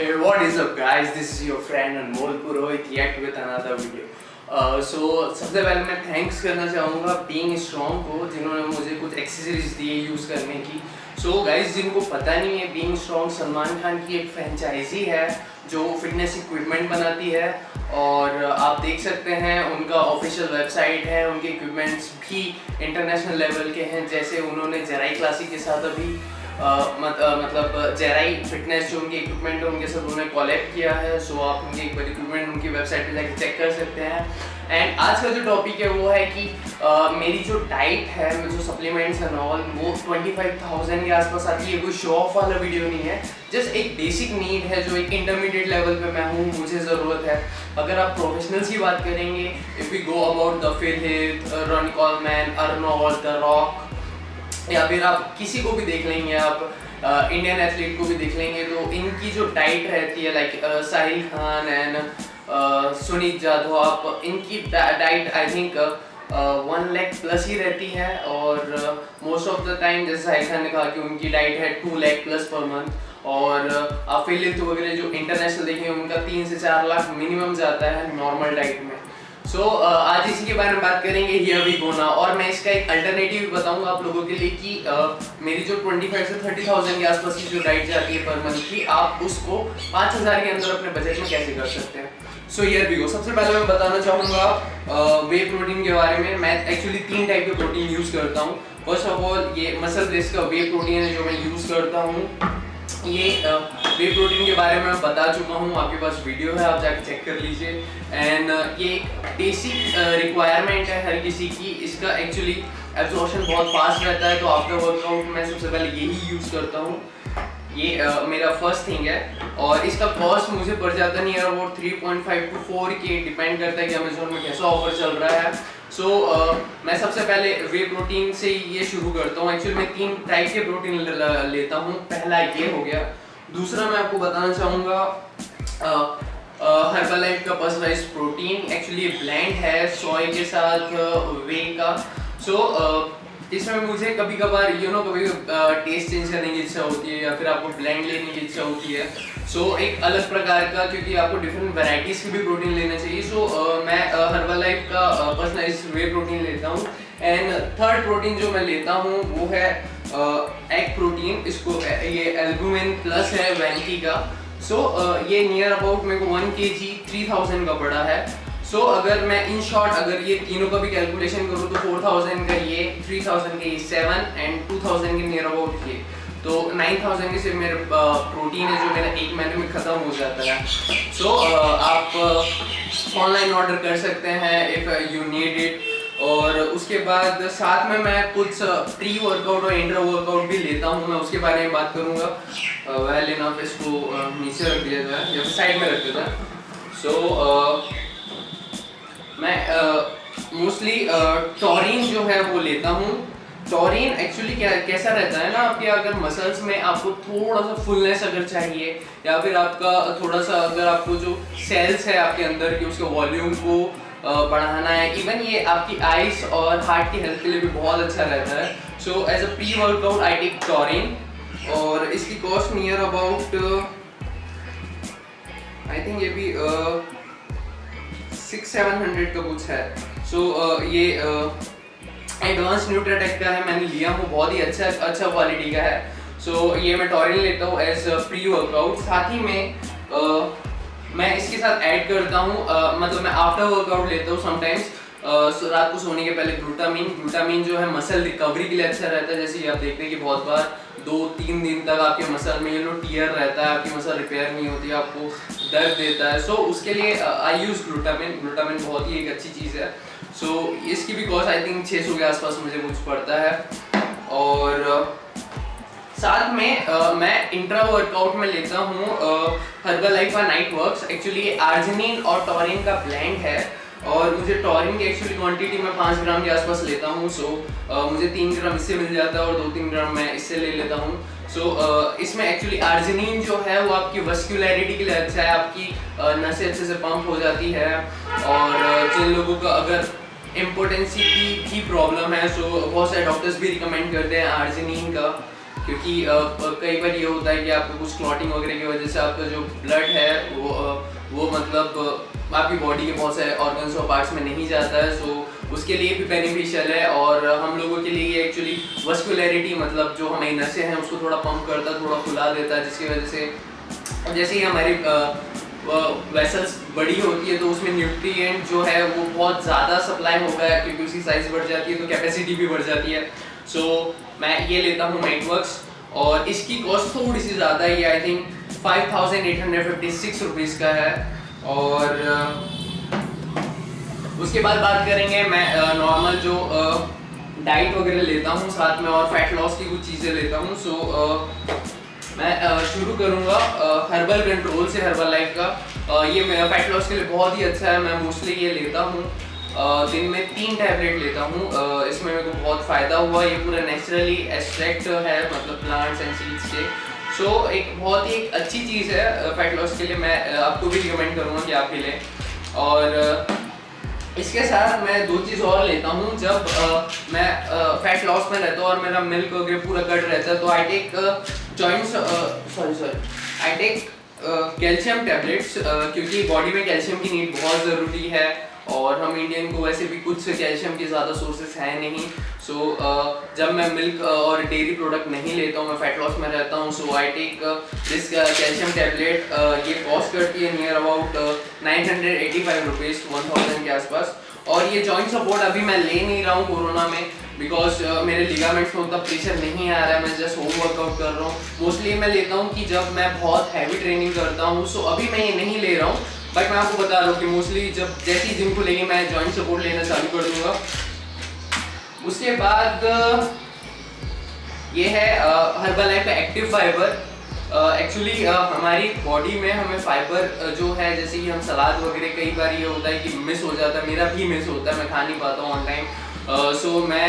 Hey, what is up guys? This is your friend Anmol Purohit react with another video. सबसे पहले मैं thanks करना चाहूँगा being strong को, जिन्होंने मुझे कुछ एक्सेसरीज दिए यूज़ करने की. गाइस, जिनको पता नहीं है, बीइंग स्ट्रॉन्ग सलमान खान की एक फ्रेंचाइजी है जो फिटनेस इक्विपमेंट बनाती है और आप देख सकते हैं उनका ऑफिशियल वेबसाइट है. उनके इक्विपमेंट्स भी इंटरनेशनल लेवल के हैं. जैसे उन्होंने जेराई क्लासिक के साथ अभी मतलब जेराई फिटनेस जो उनके इक्विपमेंट है उनके साथ उन्होंने कोलैब किया है. आप उनके एक बार इक्विपमेंट उनकी वेबसाइट पे जाके चेक कर सकते हैं. एंड आज का जो टॉपिक है वो है कि मेरी जो डाइट है, जो सप्लीमेंट्स एंड ऑल, वो 25,000 के आसपास आती है. कोई शो ऑफ वाला वीडियो नहीं है, जस्ट एक बेसिक नीड है जो एक इंटरमीडिएट लेवल पे मैं हूँ, मुझे ज़रूरत है. अगर आप प्रोफेशनल्स की बात करेंगे, if we go about the Phil Heath, Ronnie Coleman, Arnold, the Rock, या फिर आप किसी को भी देख लेंगे, आप इंडियन एथलीट को भी देख लेंगे, तो इनकी जो डाइट रहती है लाइक साहिल खान एंड सुनीत जाधव, आप इनकी diet I think 1 lakh plus ही रहती है. और मोस्ट ऑफ द टाइम जैसे साहिल खान ने कहा कि उनकी डाइट है 2 लाख प्लस पर मंथ. और आप फिलिप वगैरह जो इंटरनेशनल देखेंगे उनका 3 से 4 लाख मिनिमम जाता है नॉर्मल डाइट में. आज इसी के बारे में बात करेंगे, हियर वी गो नाउ. और मैं इसका एक अल्टरनेटिव बताऊंगा आप लोगों के लिए कि मेरी जो 25 से 30,000 के आसपास की जो डाइट जाती है पर मंथ की, आप उसको 5,000 के अंदर अपने बजट में कैसे कर सकते हैं. Here we go. सबसे पहले मैं बताना चाहूँगा वे प्रोटीन के बारे में. मैं एक्चुअली 3 टाइप के प्रोटीन यूज़ करता हूँ. फर्स्ट ऑफ ऑल ये मसल ब्रेस का वे प्रोटीन है जो मैं यूज़ करता हूँ. ये वे प्रोटीन के बारे में मैं बता चुका हूँ, आपके पास वीडियो है, आप जाके चेक कर लीजिए. एंड ये एक बेसिक रिक्वायरमेंट है हर किसी की. इसका एक्चुअली एब्जॉर्प्शन बहुत फास्ट रहता है, तो आफ्टर वर्कआउट मैं सबसे पहले यही यूज़ करता हूँ. ये मेरा फर्स्ट थिंग है. और इसका कॉस्ट मुझे पड़ जाता नहीं है अबाउट 3.5 to 4 के, डिपेंड करता है कि अमेजोन में कैसा ऑफर चल रहा है. मैं सबसे पहले वे प्रोटीन से ये शुरू करता हूँ. एक्चुअली मैं 3 टाइप के प्रोटीन लेता हूँ. पहला ये हो गया. दूसरा मैं आपको बताना चाहूँगा हर्बलाइफ का पर्सनलाइज्ड प्रोटीन. एक्चुअली ये ब्लेंड है सोय के साथ वे का. इसमें मुझे कभी कभार कभी टेस्ट चेंज करने की इच्छा होती है या फिर आपको ब्लेंड लेने की इच्छा होती है. एक अलग प्रकार का, क्योंकि आपको डिफरेंट वैरायटीज़ की भी प्रोटीन लेना चाहिए. मैं हर्बलाइफ का पर्सनलाइज्ड वे प्रोटीन लेता हूँ. एंड थर्ड प्रोटीन जो मैं लेता हूँ वो है एग प्रोटीन. इसको ये एल्बुमिन प्लस है वैंकी का. ये नियर अबाउट मेरे को 1 kg 3,000 का पड़ा है. अगर मैं इन शॉर्ट अगर ये तीनों का भी कैलकुलेशन करूँ तो 4,000 का ये, 3,000 का ये, 7 एंड 2,000 के नियर अबाउट ये, तो 9,000 के सिर्फ मेरे प्रोटीन है जो मेरा 1 महीने में ख़त्म हो जाता है. आप ऑनलाइन ऑर्डर कर सकते हैं इफ़ यू नीड इट. और उसके बाद साथ में मैं कुछ प्री वर्कआउट और इंटर वर्कआउट भी लेता हूँ. मैं उसके बारे में बात करूँगा. वह लेना इसको नीचे रख दिया जाए या फिर साइड में रख देता है. मैं मोस्टली टॉरिन जो है वो लेता हूँ. टॉरिन एक्चुअली कैसा रहता है ना, आपके अगर मसल्स में आपको थोड़ा सा फुलनेस अगर चाहिए, या फिर आपका थोड़ा सा अगर आपको जो सेल्स है आपके अंदर की उसके वॉल्यूम को बढ़ाना है, इवन ये आपकी आइज और हार्ट की हेल्थ के लिए भी बहुत अच्छा रहता है. As a pre workout I take taurine. और इसकी cost near about I think ये भी 600-700 का कुछ है. ये एडवांस न्यूट्राटेक का है, मैंने लिया हूँ, बहुत ही अच्छा क्वालिटी का है. ये मैं टॉरिन लेता हूँ एज प्री वर्कआउट. साथ ही में मैं इसके साथ ऐड करता हूँ, मतलब मैं आफ्टर वर्कआउट लेता हूँ समटाइम्स. रात को सोने के पहले ग्लूटामिन जो है मसल रिकवरी के लिए अच्छा रहता है. जैसे कि आप देखते हैं कि बहुत बार 2-3 दिन तक आपके मसल में टियर रहता है, आपकी मसल रिपेयर नहीं होती, आपको दर्द देता है. उसके लिए आई यूज़ ग्लूटामिन बहुत ही एक अच्छी चीज़ है. इसकी भी कॉस्ट आई थिंक 600 के आसपास मुझे कुछ पड़ता है. और साथ में मैं इंट्रा वर्कआउट में लेता हूँ हर्बलाइफ का नाइट वर्क्स. एक्चुअली आर्जिनिन और टॉरिन का ब्लेंड है और मुझे टॉरिन की एक्चुअली क्वांटिटी मैं 5 ग्राम के आसपास लेता हूँ. मुझे 3 ग्राम इससे मिल जाता है और 2-3 ग्राम मैं इससे ले लेता हूँ. इसमें एक्चुअली आर्जिनिन जो है वो आपकी वस्कुलैरिटी के लिए अच्छा है, आपकी नसें अच्छे से पंप हो जाती है. और जिन लोगों का अगर इम्पोर्टेंसी की प्रॉब्लम है, बहुत सारे डॉक्टर्स भी रिकमेंड करते हैं आर्जिनिन का. क्योंकि कई बार ये होता है कि आपको कुछ क्लॉटिंग वगैरह की वजह से आपका जो ब्लड है वो मतलब आपकी बॉडी के बहुत सारे ऑर्गन्स और पार्ट्स में नहीं जाता है, सो उसके लिए भी बेनिफिशियल है। और हम लोगों के लिए ये एक्चुअली वस्कुलरिटी मतलब जो हमारी नसें हैं उसको थोड़ा पंप करता है, थोड़ा खुला देता है, जिसकी वजह से जैसे ही हमारी वेसल्स बड़ी होती है तो उसमें न्यूट्रिएंट जो है वो बहुत ज़्यादा सप्लाई होगा, क्योंकि उसकी साइज़ बढ़ जाती है तो कैपेसिटी भी बढ़ जाती है। सो मैं ये लेता हूँ मेटवर्क्स, और इसकी कॉस्ट थोड़ी सी ज़्यादा है, आई थिंक 5856 रुपीज़ का है। और उसके बाद बात करेंगे, मैं नॉर्मल जो डाइट वगैरह लेता हूँ साथ में, और फैट लॉस की कुछ चीज़ें लेता हूँ। सो मैं शुरू करूँगा हर्बल कंट्रोल से, हर्बल लाइफ का। ये मेरा फैट लॉस के लिए बहुत ही अच्छा है, मैं मोस्टली ये लेता हूँ। दिन में 3 टैबलेट लेता हूँ, इसमें मेरे को बहुत फ़ायदा हुआ। ये पूरा नेचुरली एक्सट्रैक्ट है, मतलब प्लांट्स एंड सीड्स के। सो एक बहुत ही अच्छी चीज़ है फैट लॉस के लिए, मैं आपको भी रिकमेंड करूँगा कि आप भी लें। और इसके साथ मैं 2 चीज़ और लेता हूँ। जब मैं फैट लॉस में रहता हूँ और मेरा मिल्क वगैरह पूरा कट रहता है, तो आई टेक कैल्शियम टैबलेट्स, क्योंकि बॉडी में कैल्शियम की नीड बहुत ज़रूरी है, और हम इंडियन को वैसे भी कुछ कैल्शियम के ज़्यादा सोर्सेस हैं नहीं। सो जब मैं मिल्क और डेयरी प्रोडक्ट नहीं लेता हूँ, मैं फैट लॉस में रहता हूँ, so I take this calcium tablet. ये कॉस्ट करती है नियर अबाउट 985 रुपीज़, 1000 के आसपास। और ये जॉइंट सपोर्ट अभी मैं ले नहीं रहा हूँ कोरोना में, बिकॉज मेरे लिगामेंट्स में उतना प्रेशर नहीं आ रहा है, मैं जस्ट होम वर्कआउट कर रहा हूँ। मोस्टली मैं लेता हूँ कि जब मैं बहुत हैवी ट्रेनिंग करता हूँ, सो अभी मैं ये नहीं ले रहा हूँ, बट मैं आपको बता रहा हूँ कि मोस्टली जब जैसी जिम को लेके मैं जॉइंट सपोर्ट लेना चालू कर दूँगा। उसके बाद ये है हर्बल लाइफ का एक्टिव फाइबर। एक्चुअली हमारी बॉडी में हमें फाइबर जो है, जैसे कि हम सलाद वगैरह, कई बार ये होता है कि मिस हो जाता है, मेरा भी मिस होता है, मैं खा नहीं पाता हूँ ऑन टाइम। सो मैं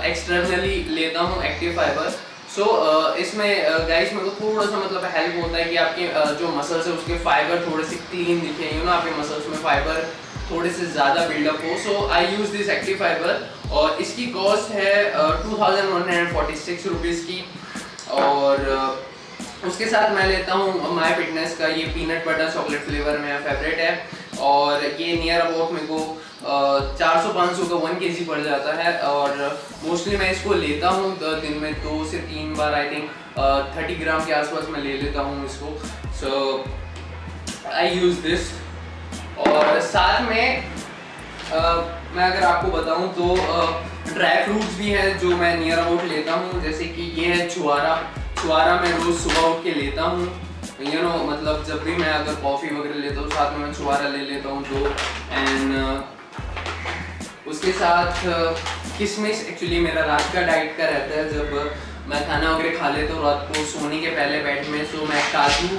एक्सटर्नली लेता हूँ एक्टिव फाइबर। सो इसमें गाइस मेरे को थोड़ा सा मतलब हेल्प होता है कि आपके जो मसल्स है उसके फाइबर थोड़े से क्लीन दिखे, यू नो, आपके मसल्स में फाइबर थोड़े से ज़्यादा बिल्डअप हो। So I use this active fibre, और इसकी कॉस्ट है 2146 रुपीज़ की। और उसके साथ मैं लेता हूँ माय फिटनेस का ये पीनट बटर चॉकलेट फ्लेवर मेरा फेवरेट है, और ये नियर अबाउट मेरे को 400-500 का 1 kg पड़ जाता है। और मोस्टली मैं इसको लेता हूँ दिन में 2 से 3 बार, आई थिंक 30 ग्राम के आसपास मैं ले लेता हूँ इसको। सो आई यूज़ दिस। और साथ में मैं अगर आपको बताऊं तो ड्राई फ्रूट्स भी हैं जो मैं नियर अबाउट लेता हूं, जैसे कि ये है छुआरा। छुआरा मैं रोज़ सुबह उठ के लेता हूं, यू नो, मतलब जब भी मैं अगर कॉफ़ी वगैरह लेता हूँ साथ में मैं छुआरा ले लेता हूँ 2। एंड उसके साथ किशमिश, एक्चुअली मेरा रात का डाइट का रहता है, जब मैं खाना वगैरह खा लेता हूँ रात को सोने के पहले बेड में, सो मैं काजू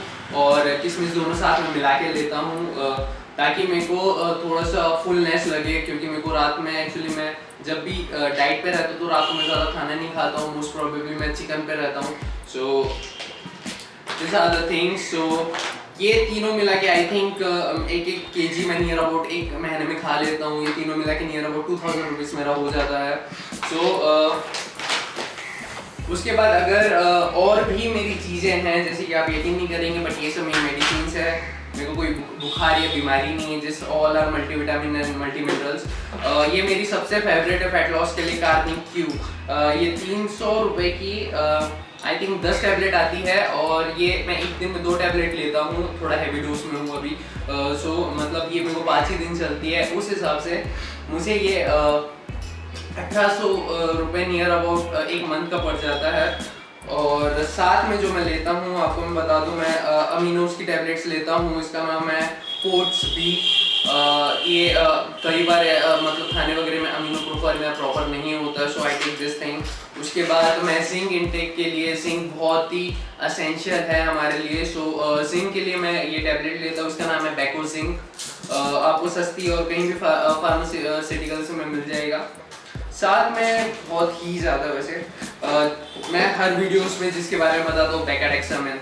और किशमिश दोनों साथ में मिला के लेता हूँ, ताकि मेरे को थोड़ा सा फुलनेस लगे। क्योंकि मेरे को रात में एक्चुअली मैं जब भी डाइट पे रहता हूँ तो रात को मैं ज़्यादा खाना नहीं खाता हूँ, मोस्ट प्रोबेबली मैं चिकन पे रहता हूँ। So this are the things. So ये तीनों मिला के आई थिंक 1-1 kg मैं नियर अबाउट 1 महीने में खा लेता हूँ। ये तीनों मिला के नियर अबाउट 2000 रुपीज़ मेरा हो जाता है। सो उसके बाद अगर और भी मेरी चीज़ें हैं, जैसे कि आप यकीन नहीं करेंगे, बट ये सब मेरी मेडिसिन है। मेरे को कोई बुखार या बीमारी नहीं है, these all are multivitamin and multi minerals. ये मेरी सबसे फेवरेट है फैट लॉस के लिए, कार्निक क्यू। ये 300 रुपये की आई थिंक 10 टैबलेट आती है, और ये मैं एक दिन में 2 टैबलेट लेता हूँ, थोड़ा हैवी डोज में हूँ अभी। सो मतलब ये मेरे को 5 ही दिन चलती है। उस हिसाब से मुझे ये 1800 रुपये नियर अबाउट 1 मंथ का पड़ जाता है। और साथ में जो मैं लेता हूँ आपको मैं बता दूँ, मैं अमीनोस की टैबलेट्स लेता हूँ, इसका नाम है पोर्ट्स बी। ये कई बार मतलब खाने वगैरह में अमीनो प्रोफाइल में प्रॉपर नहीं होता, सो आई टेक दिस थिंग। उसके बाद मैं जिंक इनटेक के लिए, जिंक बहुत ही असेंशियल है हमारे लिए, सो जिंक के लिए मैं ये टैबलेट लेता हूँ, उसका नाम है बैको जिंक। आपको सस्ती और कहीं भी फार्मास्यूटिकल्स में मिल जाएगा। साथ में बहुत ही ज़्यादा वैसे मैं हर वीडियोस में जिसके बारे में बताता हूँ, बेकाडेक्सामिन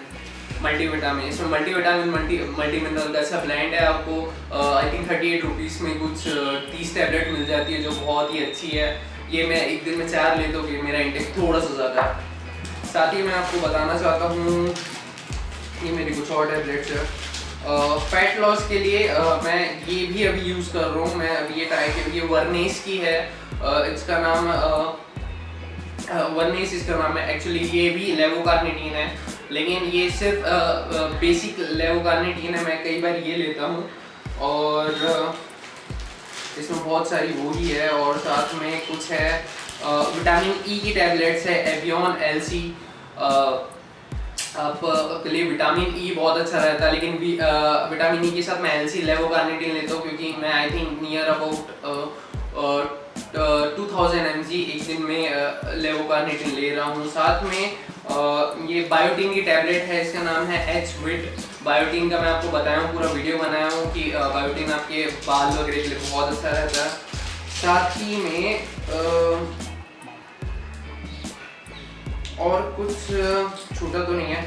मल्टीविटामिन। इसमें मल्टीविटामिन मल्टी मिनरल का अच्छा ब्लेंड है। आपको आई थिंक 38 रुपीज़ में कुछ 30 टैबलेट मिल जाती है, जो बहुत ही अच्छी है। ये मैं एक दिन में 4 लेता हूँ, कि मेरा इंटेक थोड़ा सा ज़्यादा है। साथ ही मैं आपको बताना चाहता हूँ, ये मेरी कुछ और टैबलेट्स है फैट लॉस के लिए। मैं ये भी अभी यूज़ कर रहा हूँ। मैं अभी ये ट्राई की, ये वर्नेस की है, इसका नाम वर्नेस इसका नाम है। एक्चुअली ये भी लेवोकार्निटीन है, लेकिन ये सिर्फ बेसिक लेवोकार्निटीन है। मैं कई बार ये लेता हूँ और इसमें बहुत सारी वो ही है, और साथ में कुछ है विटामिन ई की टैबलेट्स है, एवियन एलसी। आपके लिए विटामिन ई बहुत अच्छा रहता है, लेकिन विटामिन ई के साथ मैं एलसी लेवोकार्निटीन लेता हूँ, क्योंकि मैं I think near about 2000 mg एक दिन में लेवोकार्निटीन ले रहा हूँ। साथ में ये बायोटीन की टैबलेट है, इसका नाम है एच-विट। बायोटीन का मैं आपको बताया हूँ, पूरा वीडियो बनाया हूँ कि बायोटीन आपके बाल वगैरह के लिए बहुत अच्छा रहता है। साथ ही में और कुछ छोटा तो नहीं है।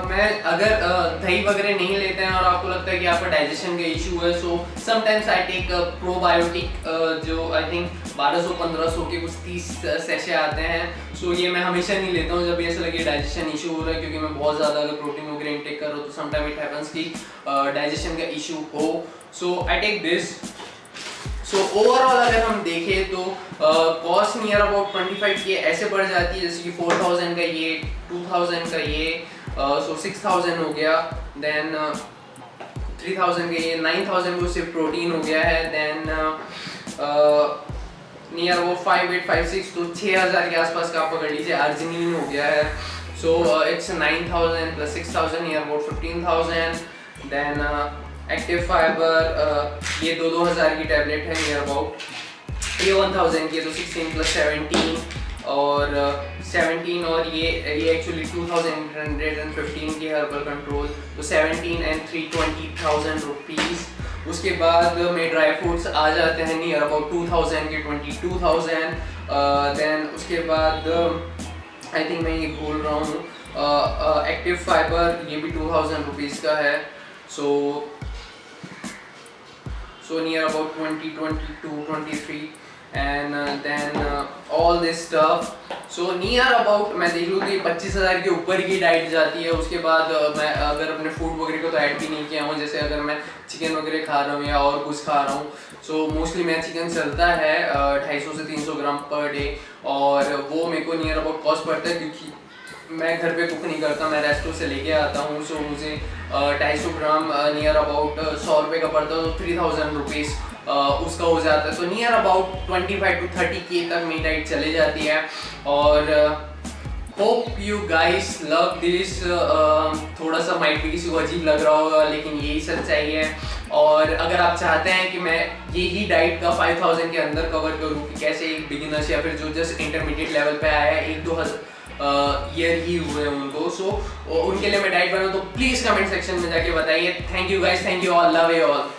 मैं अगर दही वगैरह नहीं लेते हैं और आपको लगता है कि आपका डाइजेशन का इशू है, so sometimes I take probiotic, जो आई थिंक 1200-1500 के कुछ 30 सैशे आते हैं। सो ये मैं हमेशा नहीं लेता हूँ, जब भी ऐसा लगे डाइजेशन इशू हो रहा है, क्योंकि मैं बहुत ज़्यादा अगर प्रोटीन वगैरह इंटेक कर रहा हूँ तो समटाइम इट हैपेंस कि डाइजेशन का इशू हो। So I take this. So overall अगर हम देखें तो कॉस्ट नियर अबाउट 25 के ऐसे बढ़ जाती है, जैसे कि 4000 का ये, 2000 का ये, सो 6000 हो गया, देन 3000 का ये, 9000 को सिर्फ प्रोटीन हो गया है, देन नियर अबाउट 5856 तो 6000 के आसपास का आप पकड़ लीजिए अर्जिनिन हो गया है। So it's 9000 plus 6000 near about 15000। Then active fibre ये 2000 की टैबलेट है नियर अबाउट, ये 1000 की है, तो 16 प्लस 17 और 17 और ये एक्चुअली 2115 की हर्बल कंट्रोल, तो 17 एंड 320,000 रुपीज़। उसके बाद में ड्राई फ्रूट्स आ जाते हैं नियर अबाउट 2000 के 22,000। देन उसके बाद आई थिंक मैं ये भूल रहा हूँ, एक्टिव फाइबर ये भी 2000 रुपीज़ का है। So near about 22-23 and then all this stuff. So near about मैं देख लूँ कि 25,000 के ऊपर की डाइट जाती है। उसके बाद मैं अगर अपने फूड वगैरह को तो ऐड भी नहीं किया हूँ, जैसे अगर मैं चिकन वगैरह खा रहा हूँ या और कुछ खा रहा हूँ, सो मोस्टली मेरा चिकन चलता है 250 से 300 ग्राम पर डे, और वो मेरे को नियर अबाउट कॉस्ट पड़ता है, क्योंकि मैं घर पे कुक नहीं करता, मैं रेस्टोरेंट से लेके आता हूँ। सो मुझे 250 ग्राम नियर अबाउट 100 रुपये का पड़ता है, तो 3000 रुपीज़ उसका हो जाता है। तो नियर अबाउट 25 to 30 के तक मेरी डाइट चले जाती है। और hope you guys love this. थोड़ा सा माइट भी किसी को अजीब लग रहा होगा, लेकिन यही सच्चाई है। और अगर आप चाहते हैं कि मैं यही डाइट का 5000 के अंदर कवर करूँ, कि कैसे एक बिगिनर्स या फिर जो जस्ट इंटरमीडिएट लेवल पे आया है, 1-2 ईयर ही हुए उनको, सो उनके लिए मैं डाइट बनाऊँ, तो प्लीज़ कमेंट सेक्शन में जाके बताइए। Thank you guys, thank you all, love you all.